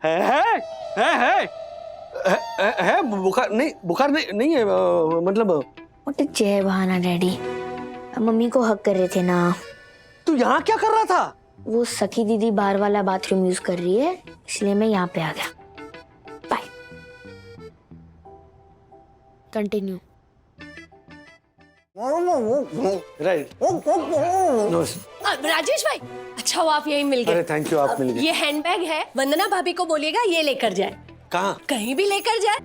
है बुखार नहीं है मतलब। व्हाट इज जय बहाना डैडी, मम्मी को हक कर रहे थे ना। तू यहाँ क्या कर रहा था? वो सखी दीदी बाहर वाला बाथरूम यूज कर रही है, इसलिए मैं यहाँ पे आ गया। बाय। कंटिन्यू। राइट। राजेश भाई, अच्छा हुआ आप यहीं मिल गए। अरे थैंक यू, आप मिल गए। ये हैंडबैग है, वंदना भाभी को बोलिएगा ये लेकर जाए। कहाँ? कहीं भी लेकर जाए।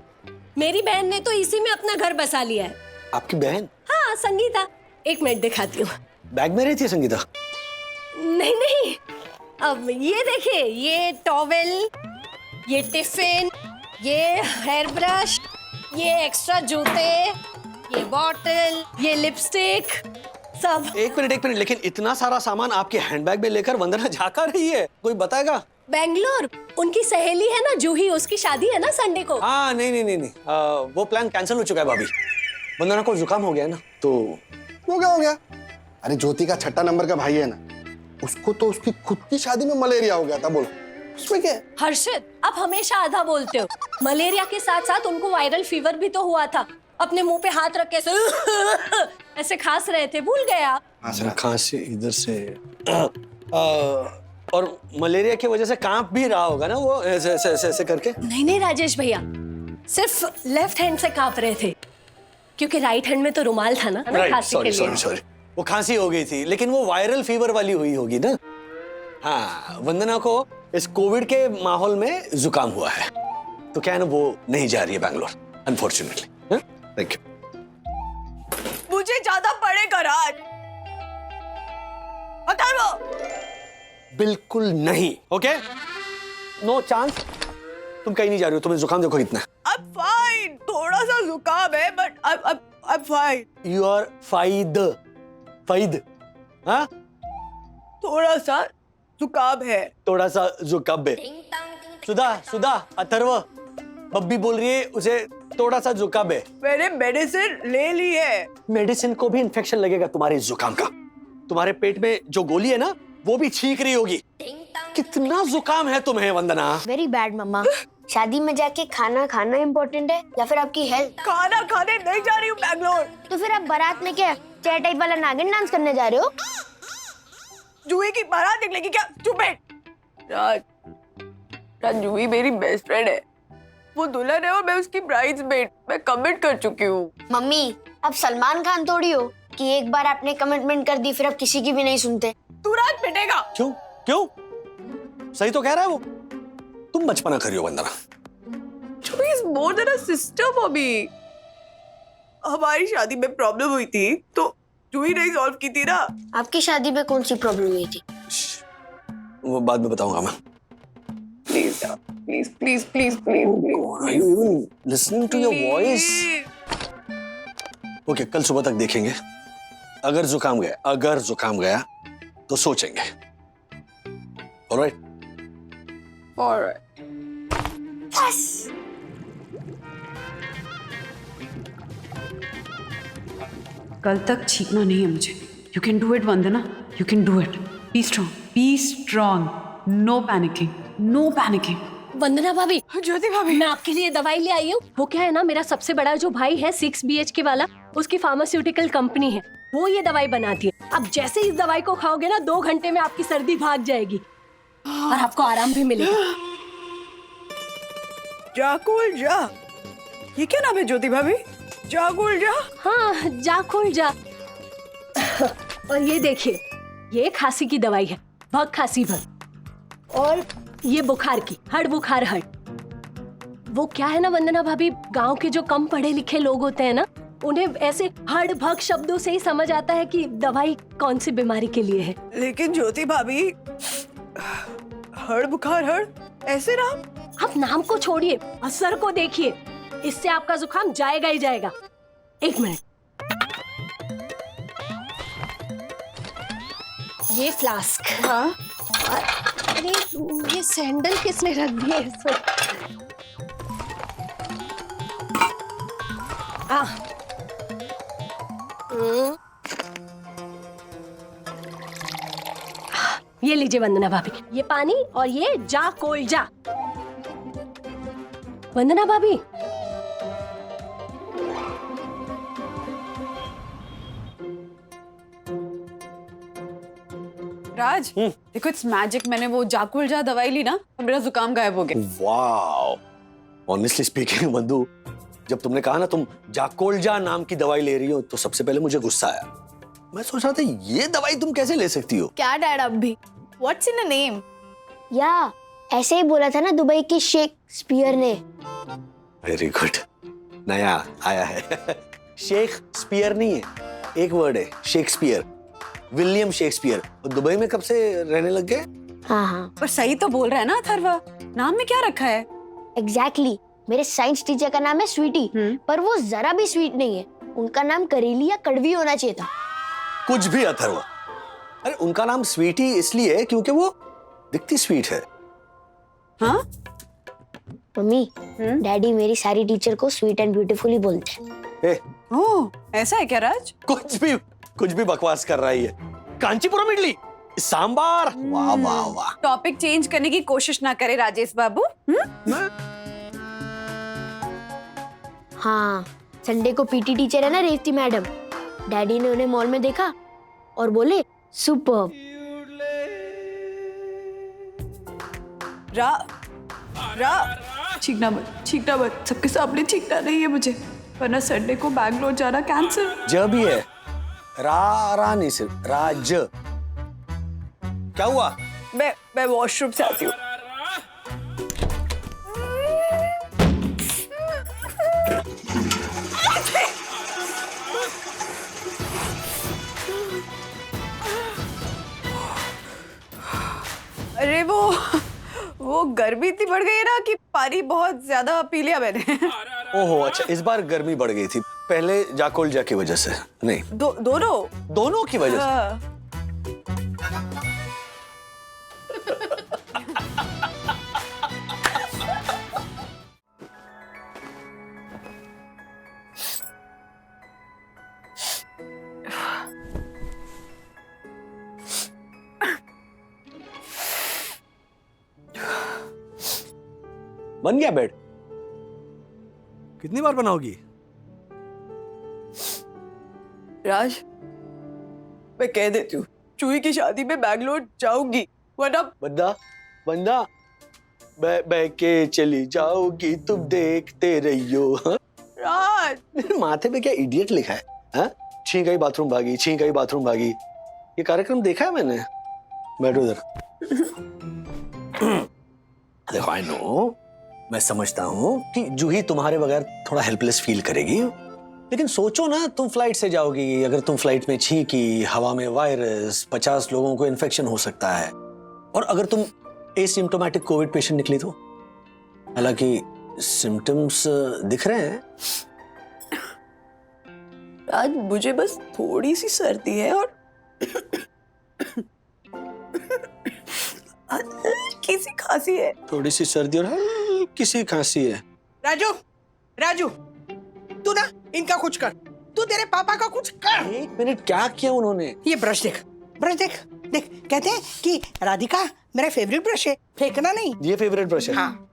मेरी बहन ने तो इसी में अपना घर बसा लिया है। आपकी बहन? हाँ, संगीता। एक मिनट दिखाती हूँ। बैग में रहती है संगीता? नहीं, अब ये देखिए, ये टॉवेल, ये टिफिन, ये हेयर ब्रश, ये एक्स्ट्रा जूते, ये बॉटल, ये लिपस्टिक, सब। एक मिनट, लेकिन इतना सारा सामान आपके हैंडबैग में लेकर वंदना जा कर रही है, कोई बताएगा? बेंगलोर, उनकी सहेली है ना जूही, उसकी शादी है ना संडे को। हाँ नहीं, वो प्लान कैंसिल हो चुका है भाभी। वंदना को जुकाम हो गया है ना, तो वो क्या हो गया? अरे ज्योति का 6 नंबर का भाई है ना, उसको तो उसकी खुद की शादी में मलेरिया हो गया था। बोलो उसमें क्या है? हर्षित, आप हमेशा आधा बोलते हो। मलेरिया के साथ साथ उनको वायरल फीवर भी तो हुआ था। अपने मुंह पे हाथ रख के ऐसे खांस रहे थे, भूल गया? खांसी इधर से और मलेरिया की वजह से कांप भी रहा होगा ना वो, ऐसे करके। नहीं राजेश भैया, सिर्फ लेफ्ट हैंड से कांप रहे थे, क्योंकि राइट हैंड में तो रुमाल था ना खांसी के लिए। सॉरी, वो खांसी हो गई थी, लेकिन वो वायरल फीवर वाली हुई होगी ना। हाँ, वंदना को इस कोविड के माहौल में जुकाम हुआ है, तो क्या है ना, वो नहीं जा रही है बैंगलोर, अनफॉर्चुनेटली। Thank you. मुझे ज्यादा पड़ेगा राज, अथर्व। बिल्कुल नहीं, ओके? No chance. तुम कहीं नहीं जा रही हो, तुम्हें जुकाम देखो कितना है। I'm fine. थोड़ा सा जुकाम है, but I'm fine. You are फाइद, हाँ? थोड़ा सा जुकाम है। थोड़ा सा जुकाम है। सुधा, अथर्व, बब्बी बोल रही है उसे थोड़ा सा जुकाम है। मैंने मेडिसिन ले ली है। मेडिसिन को भी इन्फेक्शन लगेगा तुम्हारे जुकाम का। तुम्हारे पेट में जो गोली है ना, वो भी छींक रही होगी। कितना जुकाम है तुम्हें वंदना? वेरी बैड मम्मा। शादी में जाके खाना खाना इम्पोर्टेंट है या फिर आपकी हेल्थ? खाना खाने नहीं जा रही हूँ बैंगलोर। तो फिर आप बारात में क्या चेयर टाइप वाला नागिन डांस करने जा रहे हो? जूही की बारात निकलेगी क्या? स्टूपिड। राज, जूही मेरी बेस्ट फ्रेंड है। वो दुल्हन है और मैं उसकी ब्राइड्समेड। मैं कमिट कर चुकी हूँ। मम्मी, अब सलमान खान थोड़ी हो कि एक बार आपने कमिटमेंट कर दी फिर आप किसी की भी नहीं सुनते। तू राज पिटेगा। क्यों? सही तो कह रहा है वो। तुम बचपना करियो Vandana. Juhi is more than a sister for me. हमारी शादी में प्रॉब्लम हुई थी तो जूही ने सॉल्व की थी ना। आपकी शादी में कौन सी प्रॉब्लम हुई थी? वो बाद में बताऊंगा मैं। Please. Are you even listening to your voice? Okay, कल सुबह तक देखेंगे। अगर जुकाम गया तो सोचेंगे। ऑलराइट? ऑलराइट। बस। कल तक छींकना नहीं है मुझे। You can do it Vandana, you can do it. Be strong, no panicking. Vandana भाभी, ज्योति भाभी, मैं आपके लिए दवाई ले आई हूँ। वो क्या है ना, मेरा सबसे बड़ा जो भाई है 6 BHK वाला, उसकी फार्मास्यूटिकल कंपनी है, वो ये दवाई बनाती है। अब जैसे इस दवाई को खाओगे ना, 2 घंटे में आपकी सर्दी भाग जाएगी और आपको आराम भी मिलेगा। जाकुल जा। ये क्या नाम है ज्योति भाभी? जाकुल जा। हाँ, जाकुल जा। और ये देखिए, ये खांसी की दवाई है, बहुत खांसी भर। और ये बुखार की, हड़ बुखार हड़। वो क्या है ना वंदना भाभी, गांव के जो कम पढ़े लिखे लोग होते हैं ना, उन्हें ऐसे हड़ भग शब्दों से ही समझ आता है कि दवाई कौन सी बीमारी के लिए है। लेकिन ज्योति भाभी, हड़ बुखार हड़ ऐसे नाम? आप नाम को छोड़िए, असर को देखिए। इससे आपका जुकाम जाएगा ही जाएगा। एक मिनट, ये फ्लास्क। हाँ? अरे ये सैंडल किसने रख दिए इसमें? ये लीजिए वंदना भाभी, ये पानी और ये जा कोल जा। वंदना भाभी, राज देखो इट्स मैजिक, मैंने वो जाकुलजा दवाई ली ना तो मेरा जुकाम गायब हो गया। वाओ, ऑनेस्टली स्पीकिंग बंधु, जब तुमने कहा ना तुम जाकोल्जा नाम की दवाई ले रही हो तो सबसे पहले मुझे गुस्सा आया। मैं सोच रहा था ये दवाई तुम कैसे ले सकती हो? क्या डैड अब भी? What's in a name? या ऐसे ही बोला था ना दुबई के शेक्सपियर ने। वेरी गुड, नया आया है। शेक्सपियर नहीं है, एक वर्ड है शेक्सपियर, विलियम शेक्सपियर। और दुबई में कब से रहने लग गए? हाँ हाँ पर सही तो बोल रहा है ना अथर्वा, नाम में क्या रखा है? एग्जैक्टली। मेरे साइंस टीचर का नाम है स्वीटी, पर वो जरा भी स्वीट नहीं है। उनका नाम करेली या कड़वी होना चाहिए था। कुछ भी अथर्वा। अरे उनका नाम स्वीटी इसलिए है क्योंकि वो दिखती स्वीट है। हाँ मम्मी, डैडी मेरी सारी टीचर को स्वीट एंड ब्यूटीफुल ही बोलते हैं। ए, ओह ऐसा है क्या राज? कुछ भी बकवास कर रही है। कांचीपुरम इडली, सांबार, वाह वाह वाह। टॉपिक चेंज करने की कोशिश ना करे राजेश बाबू। हाँ, संडे को पीटी टीचर है ना रेवती मैडम, डैडी ने उन्हें मॉल में देखा और बोले सुपर्ब। छींकना मत, सबके सामने छींकना नहीं है मुझे, वरना संडे को बैंगलोर जाना कैंसिल। जब भी है रा नहीं सिर्फ राज। क्या हुआ? मैं वॉशरूम से आती हूँ। अरे वो गर्मी इतनी बढ़ गई है ना कि पानी बहुत ज्यादा पी लिया मैंने। ओहो अच्छा, इस बार गर्मी बढ़ गई थी, पहले जाकोल्जा की वजह से नहीं? दोनों की वजह से। हाँ। बन गया बेड? कितनी बार बनाओगी? राज, मैं कह देती हूँ चूही की शादी में बैंगलोर जाऊंगी, वरना बंदा बह के चली जाओगी तुम देखते रहियो। हाँ? राज मेरे माथे पे क्या इडियट लिखा है? हाँ? छी गई बाथरूम भागी। ये कार्यक्रम देखा है मैंने। बैठो इधर। देखो आई नो, मैं समझता हूँ कि जूही तुम्हारे बगैर थोड़ा हेल्पलेस फील करेगी, लेकिन सोचो ना, तुम फ्लाइट से जाओगी, अगर तुम फ्लाइट में छींकी, हवा में वायरस, 50 लोगों को इन्फेक्शन हो सकता है। और अगर तुम एसिम्प्टोमेटिक कोविड पेशेंट निकली तो? हालांकि सिम्टम्स दिख रहे हैं। राज, मुझे बस थोड़ी सी सर्दी है और किसी खांसी है। थोड़ी सी सर्दी और किसी खांसी है। राजू तू ना इनका कुछ कर, तू तेरे पापा का कुछ कर। एक मिनट, क्या किया उन्होंने? ये ब्रश देख देख, कहते हैं कि राधिका मेरा फेवरेट ब्रश है, फेंकना नहीं। ये फेवरेट ब्रश है? हाँ।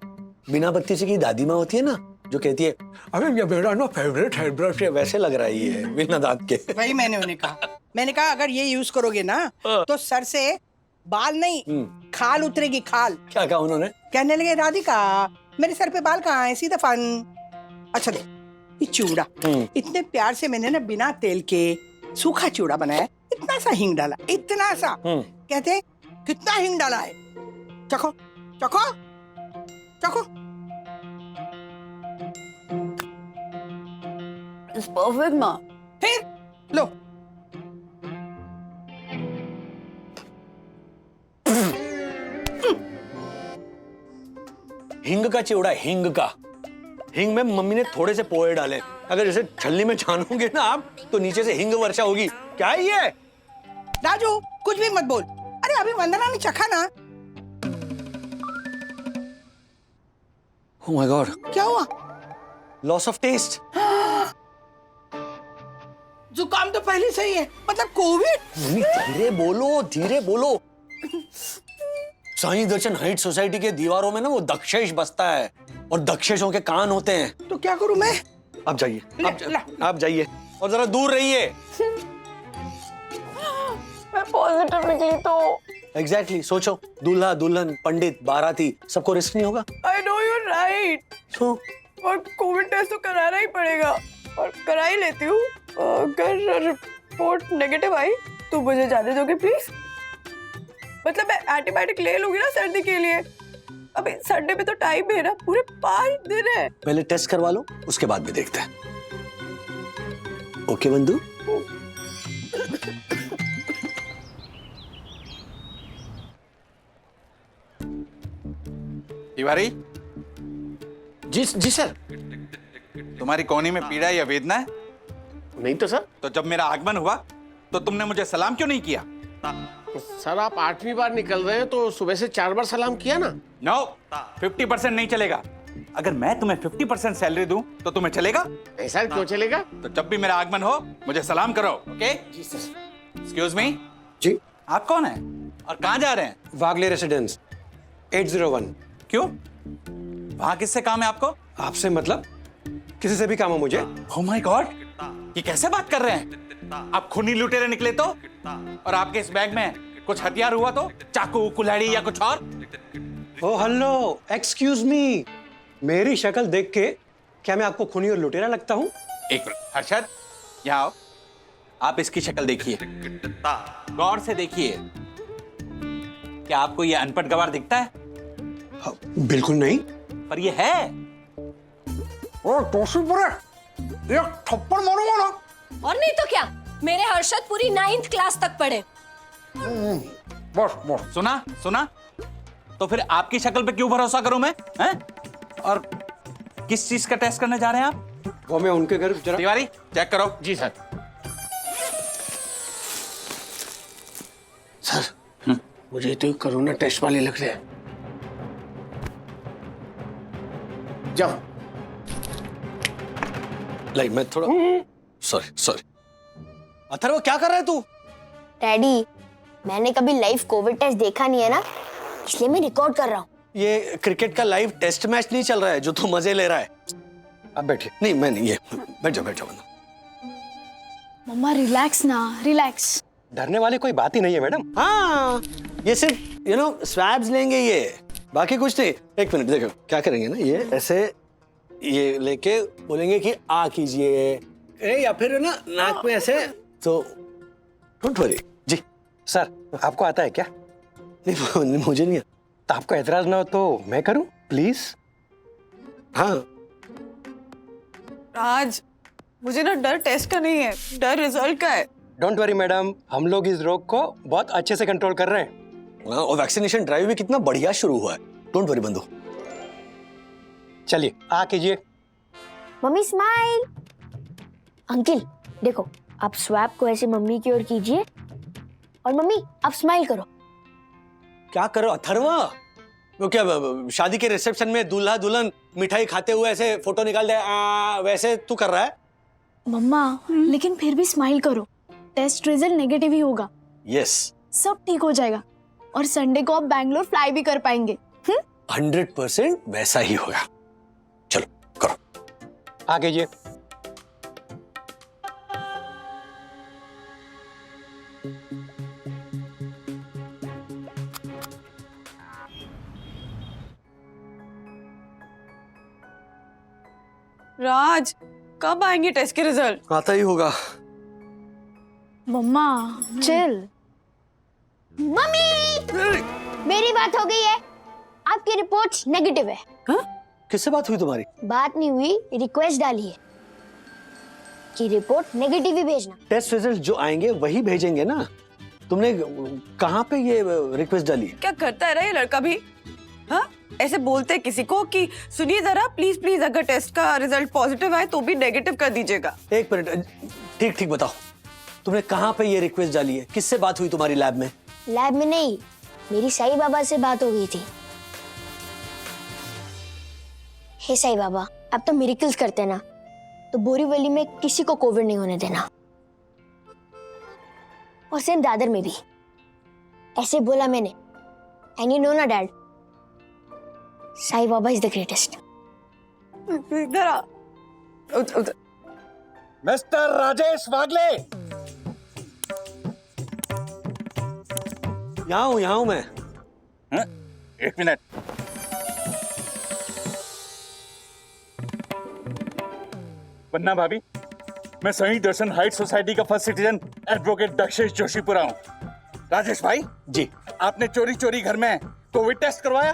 बिना बत्ती से की दादी माँ होती है ना, जो कहती है अरे ये मेरा ना फेवरेट हेयर ब्रश है, वैसे लग रहा है ये बिना दांत के। वही मैंने उन्हें कहा अगर ये यूज करोगे ना तो सर से बाल नहीं खाल उतरेगी, खाल। क्या कहा उन्होंने? कहने लगे राधिका मेरे सर पे बाल कहाँ है, सीधा फन। अच्छा देख, ये चूड़ा इतने प्यार से मैंने ना बिना तेल के सूखा चूड़ा बनाया, इतना सा हींग डाला, इतना सा। कहते कितना हींग डाला है, चखो चखो चखो। इट्स परफेक्ट माँ। फिर लो, हिंग का चिवड़ा है, हिंग का। हिंग में मम्मी ने थोड़े से पोहे डाले, अगर जैसे छलनी में छानोगे ना आप तो नीचे से हिंग वर्षा होगी। क्या है ये? राजू कुछ भी मत बोल। अरे अभी वंदना ने चखा ना। ओह माय गॉड, क्या हुआ? Loss of taste. जुकाम तो पहले से ही है, मतलब कोविड। मम्मी धीरे बोलो, धीरे बोलो। साईं दर्शन हाइट सोसाइटी के दीवारों में ना वो दक्षेश बसता है और दक्षेशों के कान होते हैं। तो क्या करूं मैं? आप जाइए, ला। आप जाइए और जरा दूर रहिए। मैं पॉजिटिव निकली तो। एग्जैक्टली सोचो, दूल्हा दुल्हन पंडित बाराती सबको रिस्क नहीं होगा। I know you are right. और कोविड टेस्ट तो कराना ही पड़ेगा और करा ही लेती हूँ। अगर रिपोर्ट नेगेटिव आई तो मुझे जाने दोगे प्लीज? मतलब मैं एंटीबायोटिक ले लूंगी ना सर्दी के लिए। अभी संडे पे तो टाइम है ना, पूरे 5 दिन है। पहले टेस्ट करवा लो, उसके बाद में देखते हैं। ओके बंधु। तिवारी, जी सर। तुम्हारी कोहनी में पीड़ा या वेदना है? नहीं तो सर। तो जब मेरा आगमन हुआ तो तुमने मुझे सलाम क्यों नहीं किया? सर आप 8वीं बार निकल रहे हैं तो सुबह से 4 बार सलाम किया ना। नो, 50% नहीं चलेगा। अगर मैं तुम्हें 50% सैलरी दूं तो तुम्हें चलेगा? नहीं सर, क्यों चलेगा? तो जब भी मेरा आगमन हो मुझे सलाम करो, ओके? जी सर। एक्सक्यूज मी, जी, आप कौन है और कहाँ जा रहे हैं? वागले रेसिडेंस 801। क्यों, वहां किससे काम है आपको? आपसे मतलब? किसी से भी काम है मुझे। ओह माय गॉड, ये कैसे बात कर रहे हैं? आप खूनी लुटेरे निकले तो? और आपके इस बैग में कुछ हथियार हुआ तो? चाकू, कुल्हाड़ी या कुछ और? ओ हेलो, एक्सक्यूज मी, मेरी शक्ल देख के क्या मैं आपको खूनी और लुटेरा लगता हूँ? एक मिनट, हर्षद यहाँ आओ। आप इसकी शक्ल देखिए, गौर से देखिए। क्या आपको ये अनपढ़ गवार दिखता है? हाँ, बिल्कुल नहीं। पर ये है। ओ एक थप्पड़ मारूंगा ना। और नहीं तो क्या, मेरे हर्षद पूरी 9th क्लास तक पढ़े। बस सुना सुना, तो फिर आपकी शक्ल पे क्यों भरोसा करूं मैं, हैं? और किस चीज का टेस्ट करने जा रहे हैं आप? वो मैं उनके घर जरा। तिवारी चेक करो। जी सर। सर मुझे तो कोरोना टेस्ट वाले लग रहे हैं। जाओ। लाइक मैं थोड़ा सॉरी। अथर्व क्या कर रहा है तू? डैडी, मैंने कभी लाइव कोविड टेस्ट देखा नहीं है ना, इसलिए मैं रिकॉर्ड कर रहा हूँ। ये क्रिकेट का लाइव टेस्ट मैच नहीं चल रहा है जो तू मजे ले रहा है। आप बैठिए। नहीं मैं नहीं, ये बैठ जाओ बंधु। मम्मा रिलैक्स ना, रिलैक्स। डरने वाली कोई बात ही नहीं है मैडम। हाँ, ये सिर्फ स्वैब्स लेंगे ये, बाकी कुछ नहीं। एक मिनट देखो क्या करेंगे ना, ये ऐसे ये लेके बोलेंगे कि आ कीजिए, या फिर ना नाक में ऐसे। तो डोंट वरी जी। सर आपको आता है क्या? नहीं मुझे नहीं। तो आपको एतराज ना हो तो मैं करूं प्लीज? हाँ राज, मुझे ना डर टेस्ट का नहीं है, डर रिजल्ट का है। डोंट वरी मैडम, हम लोग इस रोग को बहुत अच्छे से कंट्रोल कर रहे हैं। और वैक्सीनेशन ड्राइव भी कितना बढ़िया शुरू हुआ है। डोंट वरी बंधु। चलिए आ कीजिए। Mummy smile. अंकिल देखो, आप स्वैप को ऐसे मम्मी की ओर कीजिए और मम्मी आप स्माइल करो। क्या करो अथर्वा? वो क्या शादी के रिसेप्शन में दूल्हा दुल्हन मिठाई खाते हुए ऐसे फोटो निकाल दे, वैसे तू कर रहा है? मम्मा लेकिन फिर भी स्माइल करो, टेस्ट रिजल्ट नेगेटिव ही होगा। यस, सब ठीक हो जाएगा और संडे को आप बैंगलोर फ्लाई भी कर पाएंगे। 100% वैसा ही होगा। चलो करो। आ कीजिए। राज, कब आएंगे टेस्ट के रिजल्ट? आता ही होगा। मम्मा चिल। मम्मी मेरी बात हो गई है, आपकी रिपोर्ट नेगेटिव है। किससे बात हुई तुम्हारी? बात नहीं हुई, रिक्वेस्ट डाली है कि रिपोर्ट नेगेटिव ही भेजना। टेस्ट रिजल्ट जो आएंगे वही भेजेंगे ना। तुमने कहाँ पे ये रिक्वेस्ट डाली? क्या करता है रे ये लड़का भी? हाँ, ऐसे बोलते हैं किसी को कि सुनिए जरा प्लीज प्लीज, अगर टेस्ट का रिजल्ट पॉजिटिव आए तो भी नेगेटिव कर दीजिएगा। एक मिनट, ठीक बताओ, तुमने कहाँ पे ये रिक्वेस्ट डाली है? किससे बात हुई तुम्हारी लैब में? लैब में नहीं, मेरी साईं बाबा से बात हो गई थी। हे साईं बाबा, आप तो मिरेकल्स करते हैं ना, तो बोरीवली में किसी को कोविड नहीं होने देना, और सेम दादर में भी। ऐसे बोला मैंने एंड यू नो ना dad, Sai Baba is the greatest. इधर आ। उधर। मिस्टर राजेश वागले, यहाँ हूं मैं। एक मिनट। वन्ना भाभी, मैं सही दर्शन हाइट सोसाइटी का first citizen advocate Dakshesh Joshipura हूं। राजेश भाई जी। आपने चोरी चोरी घर में कोविड टेस्ट करवाया?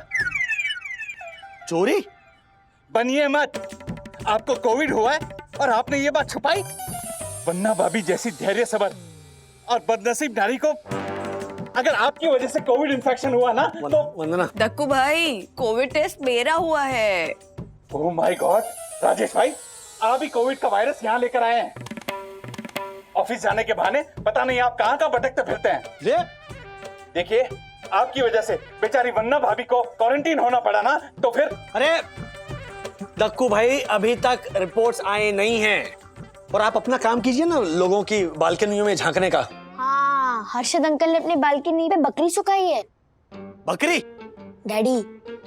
चोरी? बनिए मत, आपको कोविड हुआ है और आपने ये बात छुपाई। वन्ना भाभी जैसी धैर्य सबर और बदनसीब नारी को अगर आपकी वजह से कोविड इन्फेक्शन हुआ ना तो। वंदना, दक्कू भाई, कोविड टेस्ट मेरा हुआ है। ओह माय गॉड, राजेश भाई आप ही कोविड का वायरस यहाँ लेकर आए हैं। ऑफिस जाने के बहाने पता नहीं आप कहाँ भटकते फिरते हैं। देखिए, आपकी वजह से बेचारी वन्ना भाभी को क्वारंटीन होना पड़ा ना, तो फिर। अरे दक्कू भाई, अभी तक रिपोर्ट्स आए नहीं हैं और आप अपना काम कीजिए ना, लोगों की बालकनियों में झांकने का। हाँ, हर्षद अंकल ने अपनी बालकनी पे बकरी सुखाई है। बकरी? डैडी,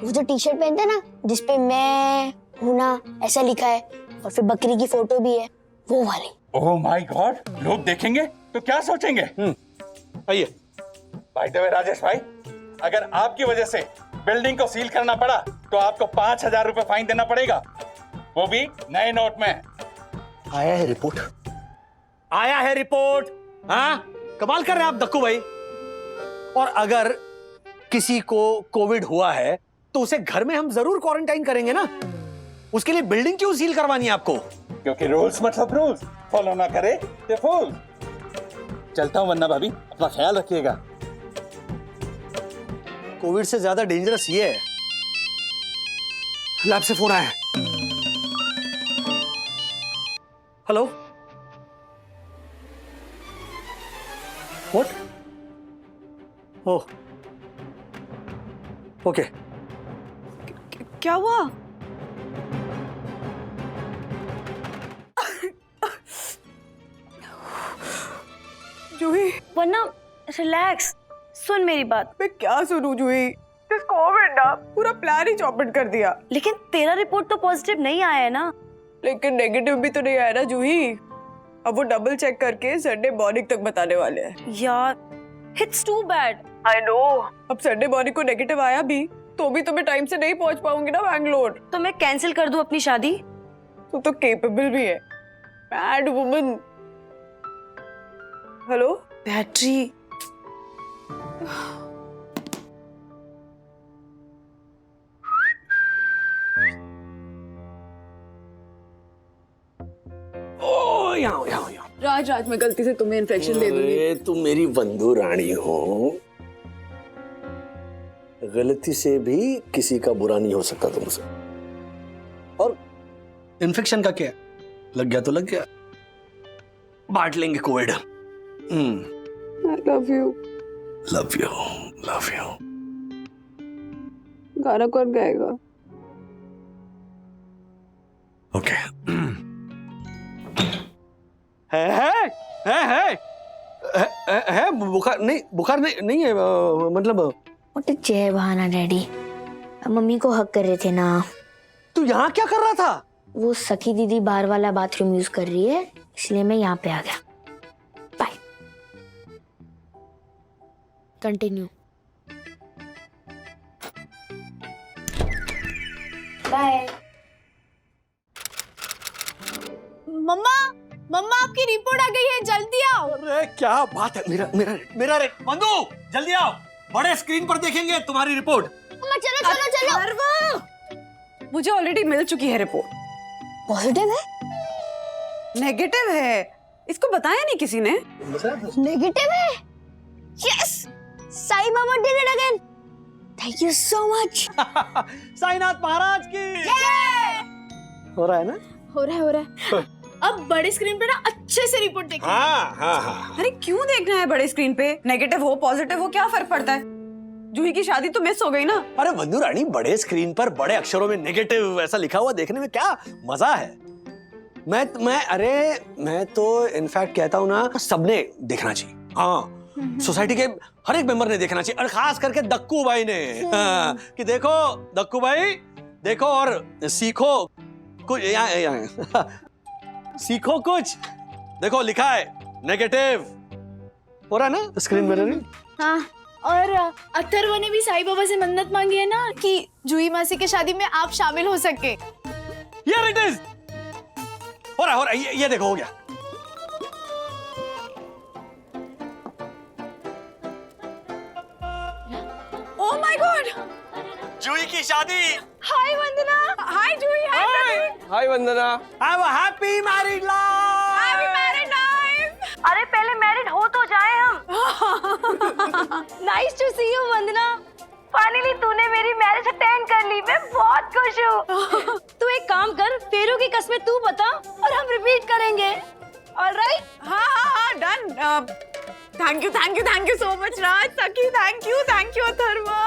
वो जो टी शर्ट पहनते हैं ना जिसपे मैं हूं ना ऐसा लिखा है और फिर बकरी की फोटो भी है, वो वाली। ओह माय गॉड, लोग देखेंगे तो क्या सोचेंगे? आइए। बाय द वे राजेश भाई, अगर आपकी वजह से बिल्डिंग को सील करना पड़ा तो आपको 5,000 रुपए फाइन देना पड़ेगा, वो भी नए नोट में। आया है रिपोर्ट? आया है रिपोर्ट? हाँ, कमाल कर रहे हैं आप दक्कू भाई। और अगर किसी को कोविड हुआ है तो उसे घर में हम जरूर क्वारंटाइन करेंगे ना, उसके लिए बिल्डिंग क्यों सील करवानी है आपको? क्योंकि रूल्स मतलब रूल्स, फॉलो ना करे तो फूल। चलता हूं वन्ना भाभी, अपना ख्याल रखिएगा। कोविड से ज्यादा डेंजरस ये है। लैब से फोन आया है। Hello, what? Oh, okay. क्या हुआ? जूही, वरना रिलैक्स, सुन मेरी बात। मैं क्या सुनूं जूही? इस कोविड ना पूरा प्लान ही चौपट कर दिया। लेकिन तेरा रिपोर्ट तो पॉजिटिव नहीं आया है ना। लेकिन नेगेटिव भी तो नहीं आया ना जूही। अब वो डबल चेक करके संडे मॉर्निंग तक बताने वाले हैं। यार, it's too bad. I know. अब संडे मॉर्निंग को नेगेटिव आया भी तो मैं टाइम से नहीं पहुंच पाऊंगी ना बैंगलोर। तो मैं कैंसिल कर दूं अपनी शादी? तू तो केपेबल भी है, बैड वुमन। Hello, battery. ओ, यहाँ यहाँ। राज मैं गलती से तुम्हें इन्फेक्शन दे दूंगी। अरे तुम मेरी बंधु रानी हो, गलती से भी किसी का बुरा नहीं हो सकता तुमसे। और इन्फेक्शन का क्या, लग गया तो लग गया, बांट लेंगे Covid. I love you। Love you, love you. गाना कौन गाएगा? ओके। है बुखार नहीं है, मतलब। व्हाट इज जय बहाना डैडी, मम्मी को हक कर रहे थे ना। तू यहाँ क्या कर रहा था? वो सखी दीदी बाहर वाला बाथरूम यूज कर रही है, इसलिए मैं यहाँ पे आ गया। बाय। कंटिन्यू। बाय। मम्मा आपकी रिपोर्ट आ गई है, जल्दी आओ। अरे क्या बात है, मेरा रे बंधु, जल्दी आओ, बड़े स्क्रीन पर देखेंगे तुम्हारी रिपोर्ट। मम्मा चलो चलो चलो। मुझे ऑलरेडी मिल चुकी है रिपोर्ट। पॉजिटिव है? नेगेटिव है, इसको बताया नहीं किसी ने। नेगेटिव है? Yes, Sai Baba did it again. Thank you so much. Sainath महाराज की हो रहा है ना? हो रहा है। अब बड़े स्क्रीन पे ना अच्छे से रिपोर्ट देखिए। हाँ। अरे क्यों देखना है बड़े स्क्रीन पे? नेगेटिव हो पॉजिटिव हो क्या फर्क पड़ता है? जूही की शादी तो मिस हो गई ना। अरे बंधु रानी, बड़े स्क्रीन पर बड़े अक्षरों में नेगेटिव ऐसा लिखा हुआ देखने में क्या मजा है। मैं तो इनफैक्ट कहता हूँ ना, सबने देखना चाहिए। हाँ, सोसाइटी के हर एक मेंबर ने देखना चाहिए, और खास करके दक्कू भाई ने। हाँ, कि देखो दक्कू भाई, देखो और सीखो कुछ। यहाँ सीखो कुछ। देखो लिखा है नेगेटिव, हो रहा है ना स्क्रीन मिररिंग। हाँ, और अथर्व ने भी साईं बाबा से मन्नत मांगी है ना कि जूही मासी की शादी में आप शामिल हो सके। Here it is, हो रहा है, ये देखो हो गया। ओह माय गॉड, जूही की शादी। Hi Vandana. Hi Juhi. Hi Pradeep. Hi Vandana. Have a happy married life. Happy married life. अरे पहले मैरिड हो तो जाए हम। Nice to see you Vandana. Finally तूने मेरी मैरिज अटेंड कर ली, मैं बहुत खुश हूँ। तू एक काम कर, फेरू की कस्में तू बता और हम रिपीट करेंगे। ऑलराइट? हाँ, done. Thank you so much Raj, Sakhi, thank you Atharva.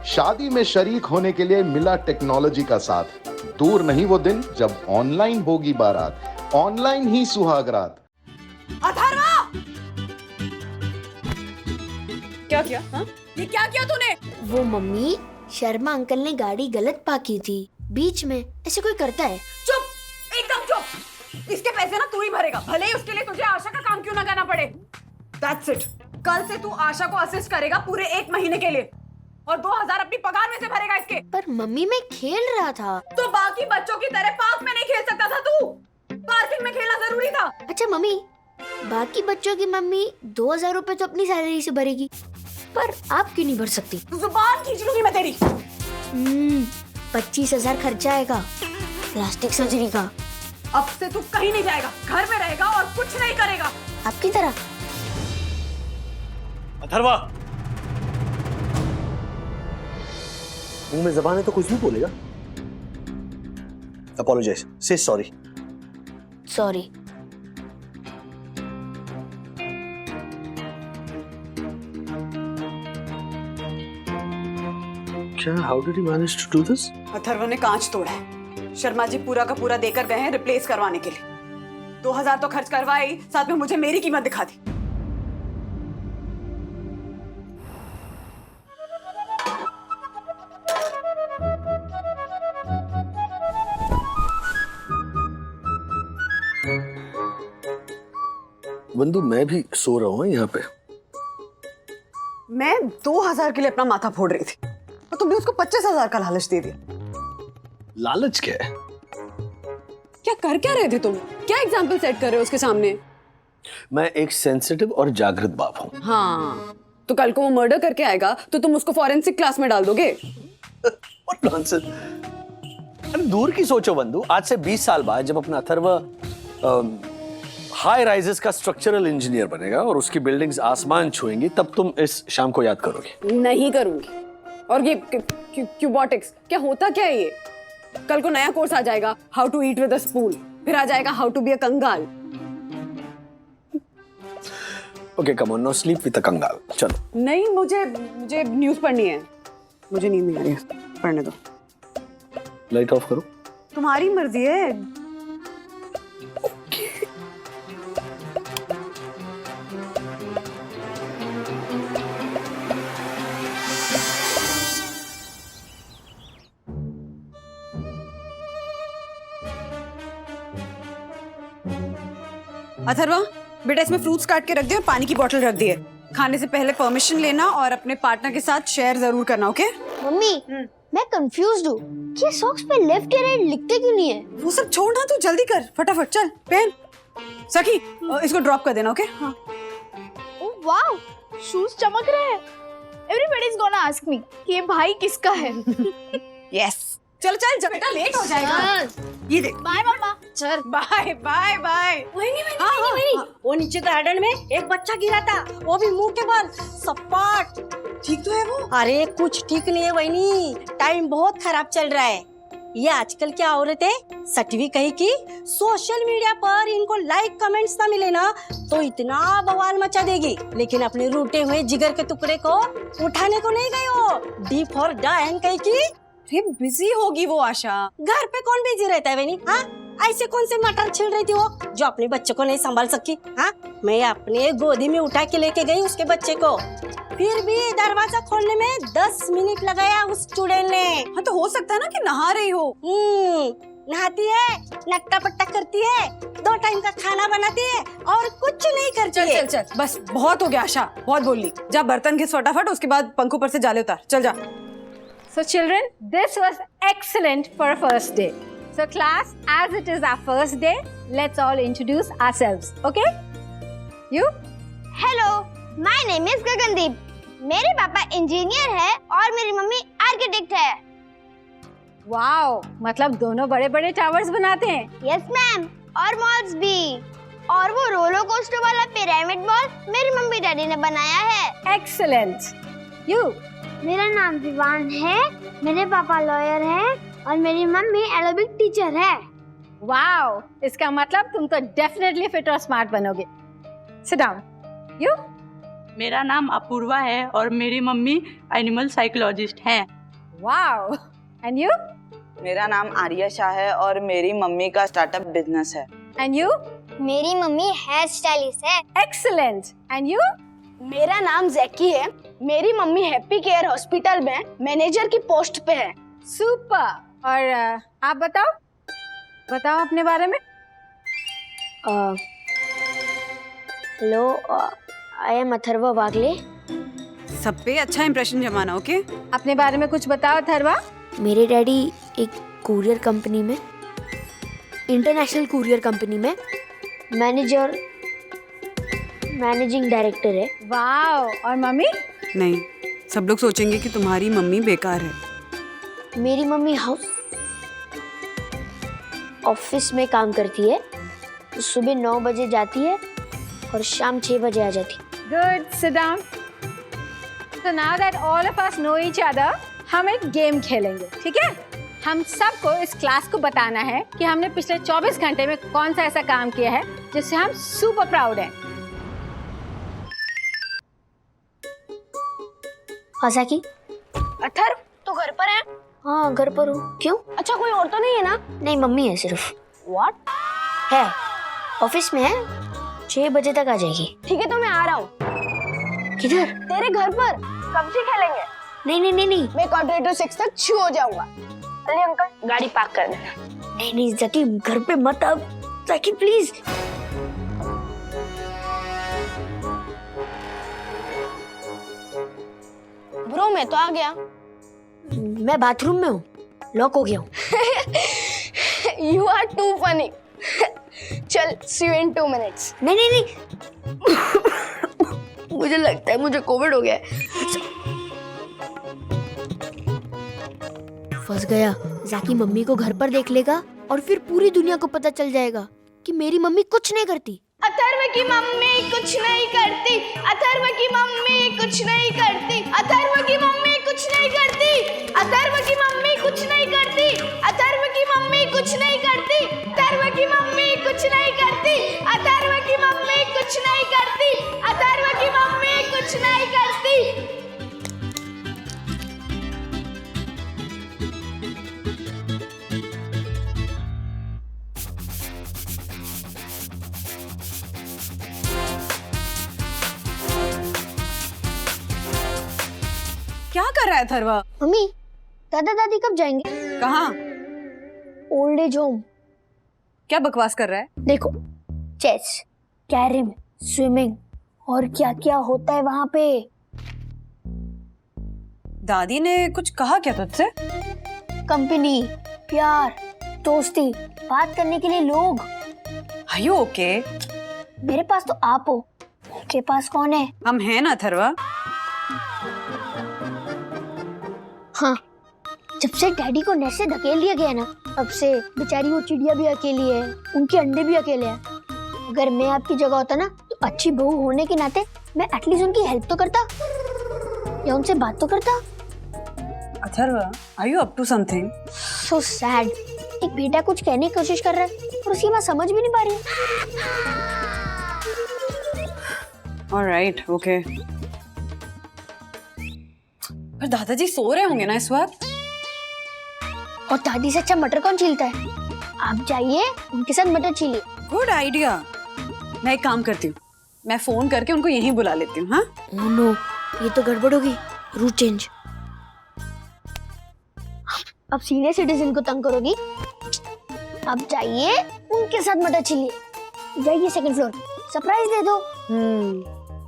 शादी में शरीक होने के लिए मिला टेक्नोलॉजी का साथ। दूर नहीं वो दिन जब ऑनलाइन होगी बारात, ऑनलाइन ही सुहागरात। अथर्वा, क्या किया? हाँ? ये क्या किया तूने? वो मम्मी, शर्मा अंकल ने गाड़ी गलत पार्क की थी बीच में, ऐसे कोई करता है? चुप, एकदम चुप। इसके पैसे ना तू ही भरेगा, भले ही उसके लिए तुझे आशा का काम क्यों ना करना पड़े। That's it. कल से तू आशा को असिस्ट करेगा पूरे 1 महीने के लिए, और 2000 अपनी पगार में से भरेगा इसके। पर मम्मी मैं खेल रहा था। तो बाकी बच्चों की तरह पार्क में नहीं खेल सकता था तू? पार्किंग में खेलना जरूरी था। अच्छा मम्मी, बाकी बच्चों की मम्मी 2000 रुपए तो अपनी सैलरी से भरेगी, पर आप क्यों नहीं भर सकती? जुबान खींच लूंगी मैं तेरी। 25,000 खर्चा आएगा प्लास्टिक सर्जरी का। अब से तू कहीं नहीं जाएगा, घर में रहेगा और कुछ नहीं करेगा। आपकी तरह। अथर्वा, मुंह में जबान है तो कुछ भी बोलेगा। अपोलोजाइज, से सॉरी। सॉरी। क्या, how did he manage to do this? Atharva ने कांच तोड़ा है। शर्मा जी पूरा का पूरा देकर गए हैं रिप्लेस करवाने के लिए। 2000 तो खर्च करवाई, साथ में मुझे मेरी कीमत दिखा दी। बंधु, मैं भी सो रहा हूँ यहाँ पे। मैं 2000 के लिए अपना माथा फोड़ रही थी और तुमने उसको 25,000 का लालच दे दिया। लालच क्या है? क्या कर क्या रहे थे तुम? क्या एग्जाम्पल सेट कर रहे हो उसके सामने? मैं एक सेंसिटिव और जागृत बाप हूँ। हाँ, तो कल को वो मर्डर करके आएगा तो तुम उसको फॉरेंसिक क्लास में डाल दोगे? What nonsense! अरे दूर की सोचो बंधु, आज से 20 साल बाद जब अपना अथर्व हाई राइजेस का स्ट्रक्चरल इंजीनियर बनेगा और उसकी बिल्डिंग्स आसमान छुएंगी, तब तुम इस शाम को याद करोगे। नहीं करूंगी। और ये क्यूबॉटिक्स क्या होता क्या है ये? कल को नया कोर्स आ जाएगा, how to eat with a spoon, फिर आ जाएगा हाउ टू बी अ कंगाल। Okay, come on, now sleep with a कंगाल। चलो। नहीं, मुझे न्यूज़ पढ़नी है। मुझे नींद नहीं आ रही है, पढ़ने दो। लाइट ऑफ करो। तुम्हारी मर्जी है। अथर्वा, बेटा इसमें फ्रूट्स काट के रख दिए और पानी की बोतल रख दी है। खाने से पहले परमिशन लेना और अपने पार्टनर के साथ शेयर जरूर करना, ओके? मम्मी, मैं कंफ्यूज्ड हूँ कि सॉक्स पे लेफ्ट या राइट लिखते क्यों नहीं है? वो सब छोड़ना, तू जल्दी कर, फटाफट चल पहन। सखी, इसको ड्रॉप कर देना, ओके? हाँ। ओह वाओ, शूज चमक रहे हैं। Everybody is gonna ask me कि ये भाई किसका है। यस, चल चल जब बेटा लेट हो जाएगा। ये देख। बाय मम्मा। चल बाय बाय बाय। वो नीचे गार्डन में एक बच्चा गिरा था, वो भी मुंह के बल सपाट। ठीक तो है वो? अरे कुछ ठीक नहीं है वहीनी, टाइम बहुत खराब चल रहा है। ये आजकल क्या औरतें सटवी कही कि सोशल मीडिया पर इनको लाइक कमेंट्स ना मिले ना तो इतना बवाल मचा देगी, लेकिन अपने रूटे हुए जिगर के टुकड़े को उठाने को नहीं गई हो। डी फॉर डाइन कही कि बिजी होगी वो आशा। घर पे कौन बिजी रहता है वहीनी? हाँ, ऐसे कौन से मटर छिल रही थी वो जो अपने बच्चे को नहीं संभाल सकी? हाँ, मैं अपने गोदी में उठा के लेके गई उसके बच्चे को, फिर भी दरवाजा खोलने में 10 मिनट लगाया उस चुड़ैल ने। हाँ तो हो सकता है ना कि नहा रही हो। नहाती है, नट्टा पट्टा करती है, 2 टाइम का खाना बनाती है और कुछ नहीं करती है। चल चल चल, बस बहुत हो गया आशा, बहुत बोल ली। जा बर्तन घिस फटाफट, उसके बाद पंखों पर से जाले उतार, चल जा। So children, this was excellent for a first day. So class, as it is our first day, let's all introduce ourselves, okay? You? Hello, my name is Gagandeep. मेरे पापा इंजीनियर है और मेरी मम्मी आर्किटेक्ट है। वाओ, मतलब दोनों बड़े-बड़े towers बनाते हैं। यस मैम, और मॉल्स भी। और वो रोलर कोस्टर वाला पिरामिड मॉल मेरी मम्मी डैडी ने बनाया है। एक्सीलेंट। यू? मेरा नाम विवान है, मेरे पापा लॉयर हैं और मेरी मम्मी एरोबिक टीचर है। वाओ, इसका मतलब तुम तो डेफिनेटली फिट और स्मार्ट बनोगे। Sit down. यू? मेरा नाम अपूर्वा है और मेरी मम्मी एनिमल साइकोलॉजिस्ट हैं। Wow, and you? मेरा नाम आर्या शाह है और मेरी मम्मी का स्टार्टअप बिजनेस है। And you? मेरी मम्मी हेयर स्टाइलिस्ट है। एक्सीलेंट। And you? मेरा नाम जैकी है, मेरी मम्मी हैप्पी केयर हॉस्पिटल में मैनेजर की पोस्ट पे है। सुपर। और आप बताओ अपने बारे में। Hello, I am Atharva Bagle. सब पे अच्छा इंप्रेशन जमाना, ओके? अपने बारे में कुछ बताओ अथर्वा। मेरे डैडी एक कुरियर कंपनी में, इंटरनेशनल कुरियर कंपनी में मैनेजिंग डायरेक्टर है। वाओ, और मम्मी? नहीं, सब लोग सोचेंगे कि तुम्हारी मम्मी बेकार है। मेरी मम्मी ऑफिस में काम करती है, सुबह 9 बजे जाती है और शाम 6 बजे आ जाती। Good, sit down. So now that all of us know each other, हम एक गेम खेलेंगे, ठीक है? हम सबको इस क्लास को बताना है कि हमने पिछले 24 घंटे में कौन सा ऐसा काम किया है जिससे हम सुपर प्राउड हैं। आसाकी, अथर्व, तू घर पर है? हाँ घर पर हूँ। क्यों? अच्छा, कोई और तो नहीं है ना? नहीं, मम्मी है सिर्फ। What? है, ऑफिस में है, 6 बजे तक आ जाएगी। ठीक है, तो मैं आ रहा हूँ। किधर? तेरे घर पर सब्जी खेलेंगे। नहीं, मैं क्वार्टर 6 तक छू हो जाऊंगा। चलिए अंकल, गाड़ी पार्क कर देना। नहीं जकी, घर पे मत अब। जकी प्लीज। ब्रो, मैं तो आ गया। मैं बाथरूम में हूँ, लॉक हो गया हूँ। You are too funny. चल, see you in 2 minutes. नहीं। मुझे लगता है मुझे कोविड हो गया है। फंस गया। जाकी मम्मी को घर पर देख लेगा और फिर पूरी दुनिया को पता चल जाएगा कि मेरी मम्मी कुछ नहीं करती। अथर्व की मम्मी कुछ नहीं करती। अथर्व की मम्मी कुछ नहीं करती। अथर्व की मम्मी कुछ नहीं करती। अथर्व की मम्मी कुछ नहीं करती। अथर्व की मम्मी कुछ नहीं करती। अथर्व की मम्मी कुछ नहीं करती। अथर्व की मम्मी कुछ नहीं करती। अथर्व की मम्मी कुछ नहीं करती। क्या कर रहा है अथर्वा? मम्मी, दादा दादी कब जाएंगे? कहाँ? Old age home. क्या बकवास कर रहा है? देखो, चेस, कैरम, स्विमिंग और क्या क्या होता है वहाँ पे। दादी ने कुछ कहा क्या तुझसे? कंपनी, प्यार, दोस्ती, बात करने के लिए लोग। Are you okay? मेरे पास तो आप हो, उनके पास कौन है? हम हैं ना अथर्वा। हाँ, जब से डैडी को नेट से धकेल दिया गया ना, तब से बेचारी वो चिड़िया भी अकेली है, उनके अंडे भी अकेले हैं। अगर मैं आपकी जगह होता ना, तो अच्छी बहू होने के नाते मैं एटलीस्ट उनकी हेल्प तो करता या उनसे बात तो करता। Atharva, are you up to something? So sad. एक बेटा कुछ कहने की कोशिश कर रहा है और उसकी माँ समझ भी नहीं पा रही। Alright, okay. पर दादाजी सो रहे होंगे ना इस वक्त? और दादी से अच्छा मटर कौन छीलता है? आप जाइए उनके साथ मटर चिली। Good idea. मैं एक काम करती हूँ, मैं फोन करके उनको यहीं बुला लेती हूँ। हाँ नो, ये तो गड़बड़ होगी। Route change. अब सीनियर सिटीजन को तंग करोगी। अब जाइए उनके साथ मटर चिली। जाइए सेकंड फ्लोर, सरप्राइज दे दो।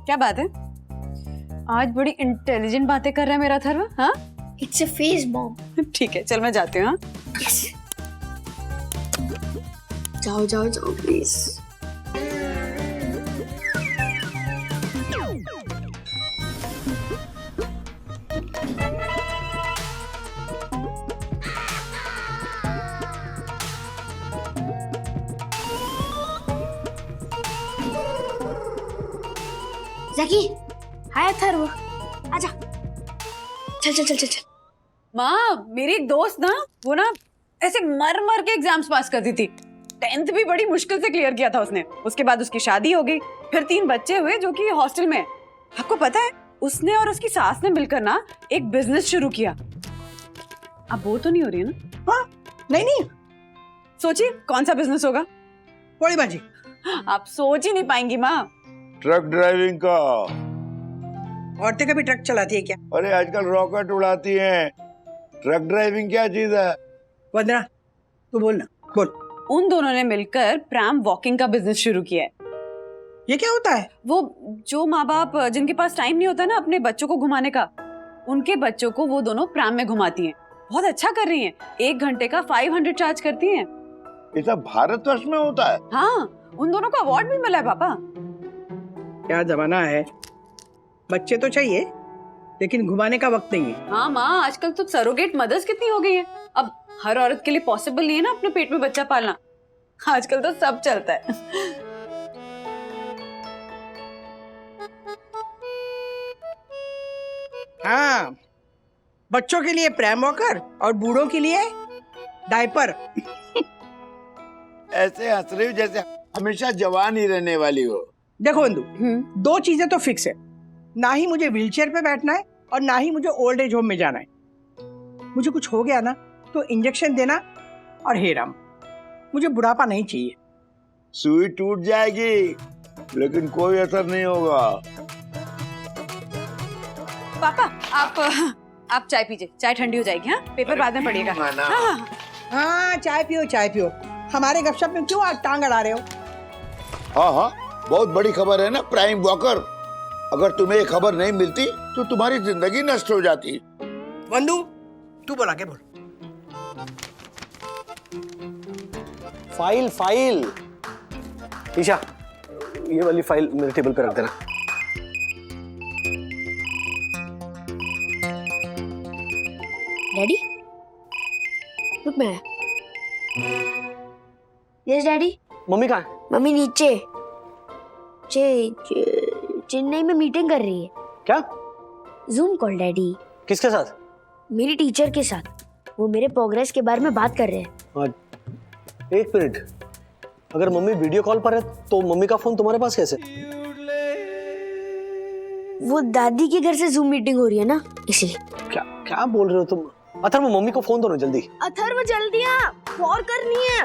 क्या बात है, आज बड़ी इंटेलिजेंट बातें कर रहा है मेरा अथर्व। हाँ इट्स अ फेस बॉम्ब। ठीक है, चल मैं जाती हूँ। हाँ यस, जाओ जाओ जाओ प्लीज। जैकी, हाय अथर्व, आजा। चल चल चल चल चल। माँ, मेरी एक दोस्त ना, वो ना ऐसे मर मर के एग्जाम्स पास करती थी। 10th भी बड़ी मुश्किल से क्लियर किया था उसने। उसके बाद उसकी शादी हो गई, फिर 3 बच्चे हुए जो कि हॉस्टल में है। आपको पता है, उसने और उसकी सास ने मिलकर ना एक बिजनेस शुरू किया। अब बोर तो नहीं हो रही है ना? हाँ, नहीं। सोचिए कौन सा बिजनेस होगा? पोड़ी भाजी। आप सोच ही नहीं पाएंगी माँ। ट्रक ड्राइविंग का। औरतें कभी ट्रक चलाती है क्या? अरे आजकल रॉकेट उड़ाती हैं। ट्रक ड्राइविंग क्या चीज है? वंदना, तू बोल ना, बोल। उन दोनों ने मिलकर प्रैम वॉकिंग का बिजनेस शुरू किया है। ये क्या होता है? वो जो माँ बाप जिनके पास टाइम नहीं होता ना अपने बच्चों को घुमाने का, उनके बच्चों को वो दोनों प्रैम में घुमाती हैं। बहुत अच्छा कर रही हैं। 1 घंटे का 500 चार्ज करती हैं। ये सब भारतवर्ष में होता है? हाँ, उन दोनों को अवार्ड भी मिला है पापा। क्या जमाना है, बच्चे तो चाहिए लेकिन घुमाने का वक्त नहीं है। हाँ माँ, आजकल तो सरोगेट मदर्स कितनी हो गई हैं। अब हर औरत के लिए पॉसिबल नहीं है ना अपने पेट में बच्चा पालना। आजकल तो सब चलता है। हाँ, बच्चों के लिए प्रैम वॉकर और बूढ़ों के लिए डायपर। ऐसे हंस रही हो जैसे हमेशा जवान ही रहने वाली हो। देखो बंधु, 2 चीजें तो फिक्स है, ना ही मुझे व्हीलचेयर पे बैठना है और ना ही मुझे ओल्ड एज होम में जाना है। मुझे कुछ हो गया ना तो इंजेक्शन देना और हे राम, मुझे बुढ़ापा नहीं चाहिए। सुई टूट जाएगी लेकिन कोई असर नहीं होगा। पापा, आप चाय पीजिए, चाय ठंडी हो जाएगी। हाँ, पेपर बाद में पड़ेगा। हाँ, चाय पियो। हमारे गपशप में क्यों आज टांग अड़ा रहे हो? हाँ, बहुत बड़ी खबर है ना प्राइम वॉकर। अगर तुम्हें ये खबर नहीं मिलती तो तुम्हारी जिंदगी नष्ट हो जाती। बंधु, तू बोला के बोल। फाइल। ईशा, ये वाली फाइल मेरे टेबल पे रख देना। डैडी, रुक मैं। Yes daddy. मम्मी कहाँ है? मम्मी नीचे चेन्नई में मीटिंग कर रही है। क्या? Zoom call daddy. किसके साथ? मेरी टीचर के साथ। वो मेरे प्रोग्रेस के बारे में बात कर रहे हैं। 1 मिनट, अगर मम्मी वीडियो कॉल पर है तो मम्मी का फोन तुम्हारे पास कैसे? वो दादी के घर से जूम मीटिंग हो रही है ना, इसलिए। क्या बोल रहे हो तुम? अथर्व, मम्मी को फोन दो ना जल्दी। अथर्व जल्दी आ, वॉर करनी है,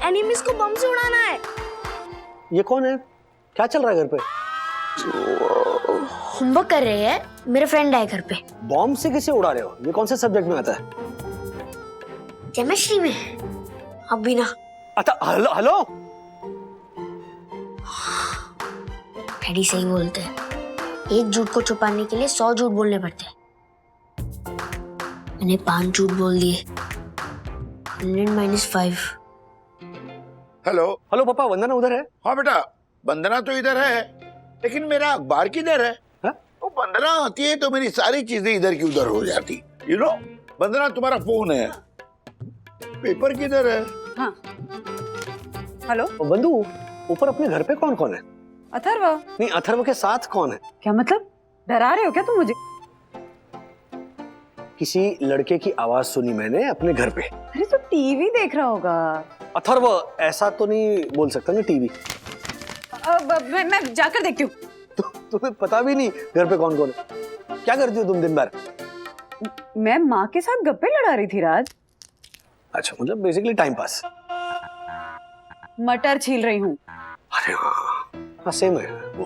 एनिमीज को बम से उड़ाना है। ये कौन है? क्या चल रहा है घर पे? होमवर्क कर रहे हैं, मेरे फ्रेंड आए घर पे। बॉम्ब से किसे उड़ा रहे हो? ये कौन से सब्जेक्ट में आता है? केमिस्ट्री में। अब भी ना। हेलो। डैडी सही बोलते हैं, एक झूठ को छुपाने के लिए 100 झूठ बोलने पड़ते हैं। मैंने 5 झूठ बोल दिए। 100 - 5। हेलो पापा, वंदना उधर है? हाँ बेटा, वंदना तो इधर है, लेकिन मेरा अखबार किधर है? वो वंदना आती है तो मेरी सारी चीजें इधर की उधर हो जाती। यू नो, वंदना तुम्हारा फोन है, पेपर किधर है? हाँ। हेलो बंधु, ऊपर अपने घर पे कौन कौन है? अथर्व। नहीं, अथर्व के साथ कौन है? क्या मतलब, डरा रहे हो क्या तुम मुझे? किसी लड़के की आवाज सुनी मैंने अपने घर पे। अरे तो टीवी देख रहा होगा। अथर्व, ऐसा तो नहीं बोल सकता ना टीवी। मैं जाकर देखती हूँ। तुम्हें पता भी नहीं घर पे कौन कौन है? क्या करती हो तुम दिन भर? मैं माँ के साथ गप्पे लड़ा रही थी राज। अच्छा, मतलब बेसिकली टाइम पास। मटर छील रही हूँ। अरे हाँ सेम है वो।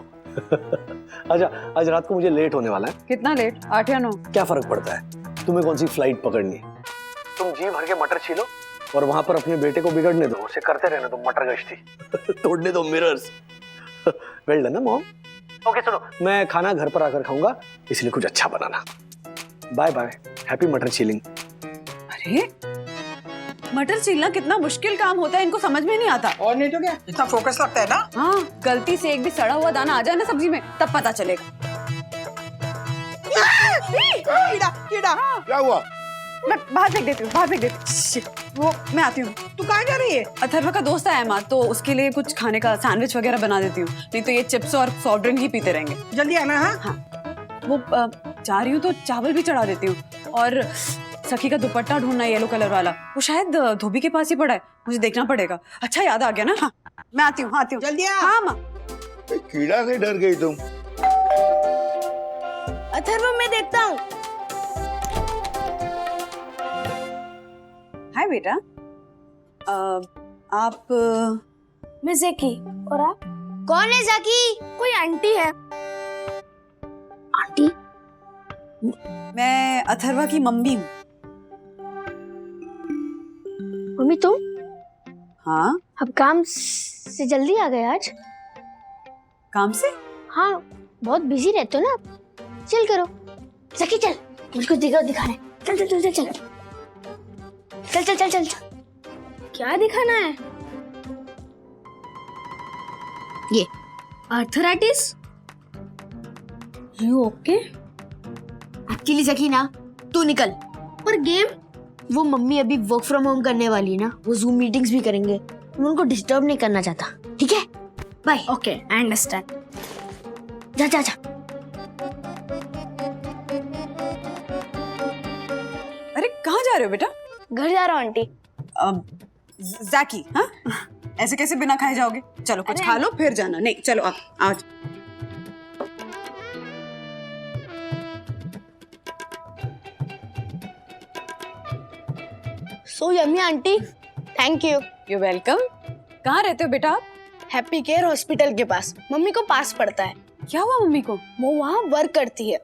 अच्छा आज रात को मुझे लेट होने वाला है। कितना लेट? 8 या 9? क्या फर्क पड़ता है, तुम्हें कौन सी फ्लाइट पकड़नी है? तुम जी भर के मटर छीलो और वहां पर अपने बेटे को बिगड़ने दो, उसे करते रहना तुम मटर गश्ती। तोड़ने दो मिरर्स। वेल डन ना मॉम। ओके सुनो, मैं खाना घर पर आकर खाऊंगा, इसलिए कुछ अच्छा बनाना। बाय बाय, हैप्पी मटर छीलिंग। अरे मटर छीलना कितना मुश्किल काम होता है, इनको समझ में नहीं आता। और नहीं तो क्या, इतना फोकस लगता है ना। हाँ, गलती से एक भी सड़ा हुआ दाना आ जाए ना सब्जी में, तब पता चलेगा। कीड़ा कीड़ा। क्या हुआ? मैं बाहर फेंक देती हूँ, बाहर फेंक देती हूँ। वो मैं आती हूँ। तू कहाँ जा रही है? अथर्व का दोस्त आया माँ, तो उसके लिए कुछ खाने का सैंडविच वगैरह बना देती हूँ, नहीं तो ये चिप्स और सॉफ्ट ड्रिंक ही पीते रहेंगे। जल्दी आना। हाँ वो जा रही हूँ तो चावल भी चढ़ा देती हूँ। और सखी का दुपट्टा ढूंढना येलो कलर वाला, वो शायद धोबी के पास ही पड़ा है, मुझे देखना पड़ेगा। अच्छा याद आ गया ना। हाँ मैं आती हूँ, आती हूँ। जल्दी आ। हाँ माँ। कीड़ा से डर गई तुम? अथर्व मैं देखता हूँ। हाय बेटा। आप? मैं ज़की। और आप? कौन है ज़की? कोई आंटी है। आंटी? मैं अथर्वा की मम्मी हूँ। मम्मी तुम? हाँ। अब काम से जल्दी आ गए आज? काम से? हाँ, बहुत बिजी रहते हो ना आप। चल करो। ज़की चल, मुझको दिखाना है। चल चल चल चल चल चल चल चल चल। क्या दिखाना है? ये arthritis. You okay? Actually Zaki ना, तू निकल। और गेम? वो मम्मी अभी वर्क फ्रॉम होम करने वाली है ना, वो जूम मीटिंग्स भी करेंगे, मैं उनको डिस्टर्ब नहीं करना चाहता। ठीक है, बाय। Okay I understand. जा जा जा। अरे कहाँ जा रहे हो बेटा? घर जा रहा हूँ आंटी। ज़की, हाँ ऐसे कैसे बिना खाए जाओगे? चलो कुछ खा लो फिर जाना। नहीं चलो आप आज। So yummy aunty, thank you. You welcome. कहाँ रहते हो बेटा आप? हैप्पी केयर हॉस्पिटल के पास। मम्मी को पास पड़ता है। क्या हुआ मम्मी को? वो वहाँ वर्क करती है।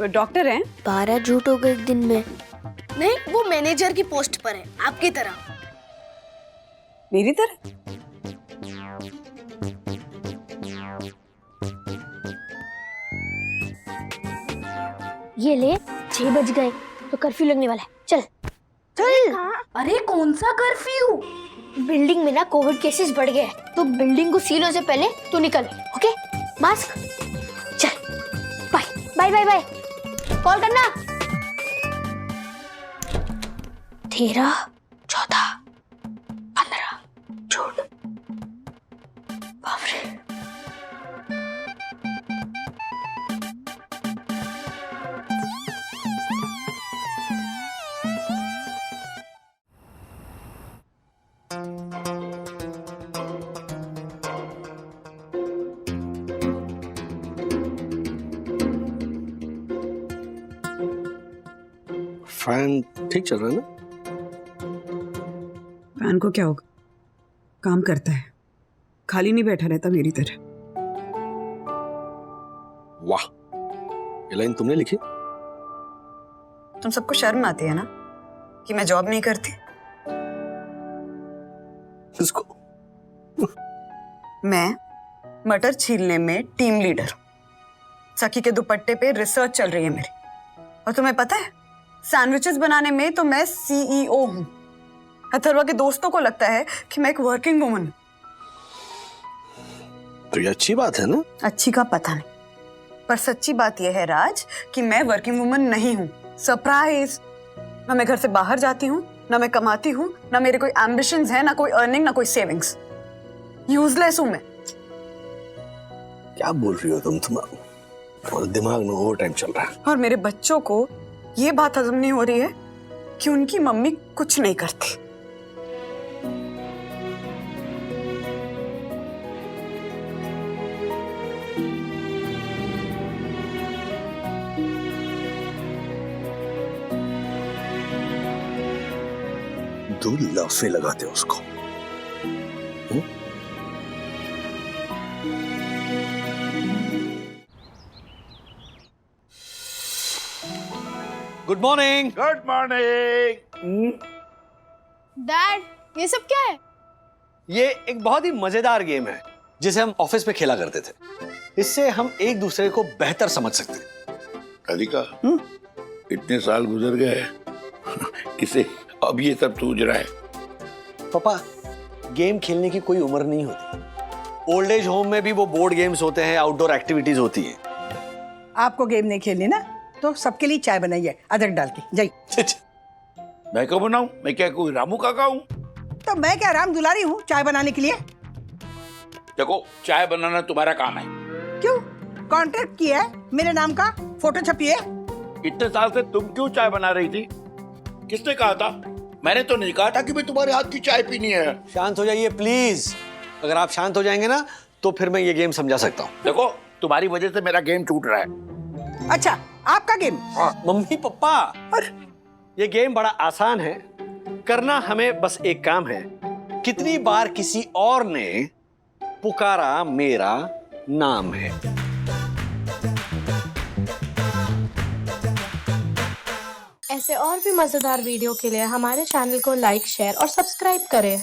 डॉक्टर हैं? 12 झूठ हो गए एक दिन में। नहीं, वो मैनेजर की पोस्ट पर है, आपकी तरह। मेरी तरह? ये ले, 6 बज गए तो कर्फ्यू लगने वाला है। चल चल। अरे कौन सा कर्फ्यू? बिल्डिंग में ना कोविड केसेस बढ़ गए हैं, तो बिल्डिंग को सील होने से पहले तू निकल। Okay, mask. चल bye bye bye bye. Call करना। 13, 14, 15 झूठ। बाप रे। फैन ठीक चल रहा है ना? फैन को क्या होगा, काम करता है, खाली नहीं बैठा रहता मेरी तरह। वाह, ये लाइन तुमने लिखी? तुम सबको शर्म आती है ना कि मैं जॉब नहीं करती? किसको? मैं मटर छीलने में टीम लीडर हूँ। सखी के दुपट्टे पे रिसर्च चल रही है मेरी। और तुम्हें पता है, सैंडविचेस बनाने में तो मैं सीईओ हूँ। अथर्वा के दोस्तों को लगता है कि मैं एक वर्किंग वुमन हूँ। तो ये अच्छी बात है ना? अच्छी का पता नहीं, पर सच्ची बात यह है राज कि मैं वर्किंग वुमन नहीं हूँ। सरप्राइज! ना मैं घर से बाहर जाती हूँ, ना मैं कमाती हूँ, ना मेरे कोई एम्बिशंस है, ना कोई अर्निंग, ना कोई सेविंग्स। यूजलेस हूँ मैं। क्या बोल रही हो तुम? तुम्हारे दिमाग में ओवर टाइम चल रहा है। और मेरे बच्चों को ये बात हजम नहीं हो रही है कि उनकी मम्मी कुछ नहीं करती। दो लफे लगाते उसको। Good morning. Good morning. Dad ये सब क्या है? ये एक बहुत ही मजेदार गेम है जिसे हम ऑफिस में खेला करते थे। इससे हम एक दूसरे को बेहतर समझ सकते हैं। राधिका, इतने साल गुजर गए इसे अब ये सब सूझ रहा है। पापा, गेम खेलने की कोई उम्र नहीं होती। ओल्ड एज होम में भी वो बोर्ड गेम्स होते हैं, आउटडोर एक्टिविटीज होती है। आपको गेम नहीं खेलनी ना तो सबके लिए चाय बनाइए अदरक डाल के। जाइए। मैं क्यों बनाऊं? मैं क्या कोई रामू काका हूं? तो मैं क्या राम दुलारी हूँ चाय बनाने के लिए? देखो, चाय बनाना तुम्हारा काम है। क्यों? कॉन्ट्रैक्ट किया है मेरे नाम का, फोटो छपी है। इतने साल से तुम क्यों चाय बना रही थी? किसने कहा था? मैंने तो नहीं कहा था कि मैं तुम्हारे हाथ की चाय पीनी है। शांत हो जाइए प्लीज। अगर आप शांत हो जाएंगे ना तो फिर मैं ये गेम समझा सकता हूँ। देखो, तुम्हारी वजह से मेरा गेम टूट रहा है। अच्छा, आपका गेम? मम्मी पापा, ये गेम बड़ा आसान है। करना हमें बस एक काम है। कितनी बार किसी और ने पुकारा मेरा नाम है। ऐसे और भी मजेदार वीडियो के लिए हमारे चैनल को लाइक, शेयर और सब्सक्राइब करें।